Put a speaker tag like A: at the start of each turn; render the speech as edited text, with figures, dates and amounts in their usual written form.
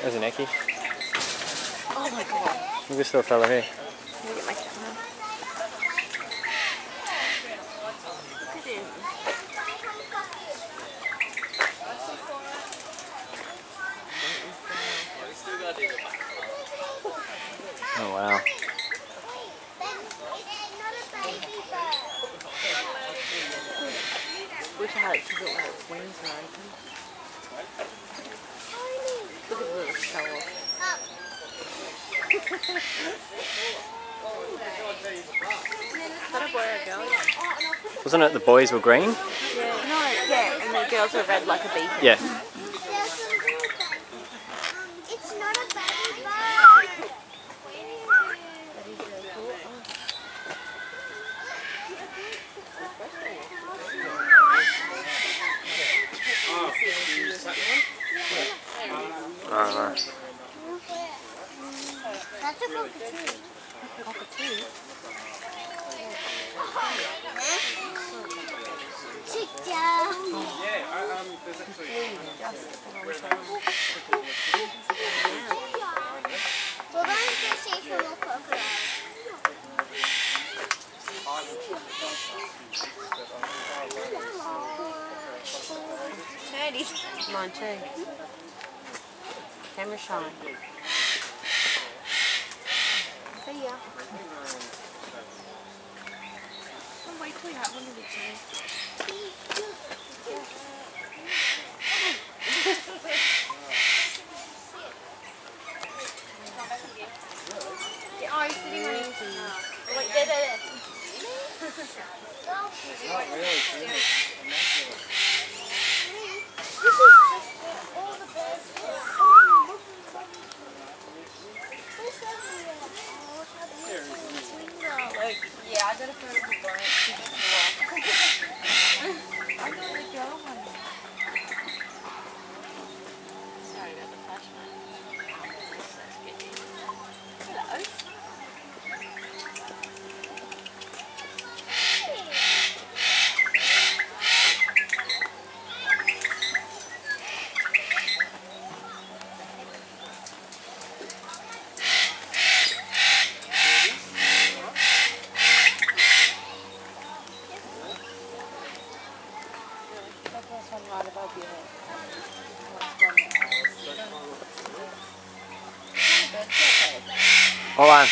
A: There's an Eckie.
B: Oh my god.
A: Look at this little fella here.
B: Let me get my camera. Look at him.
A: Oh wow.
B: Wish I had it to look like its wings are open. Look at the little show off. Is that a boy or a girl?
A: Wasn't it the boys were green?
B: Yeah. No, yeah, and the girls are red like a beacon.
A: Yeah.
C: It's not a baby bird.
A: Oh, no.
C: That's a cockatoo.
B: Cockatoo?
C: Chica.
D: There's actually...
C: We're going to see for more crocodiles.
B: Mine too. Camera shine. See ya. I'll wait till you have one of the two.
C: Oh, he's sitting on his wait, there.
D: Not really.
C: All the birds.
B: Yeah, I got a photo of the branch. I got the girl one. Sorry about the flashlight. Hello. One right above your head.
A: Hold on.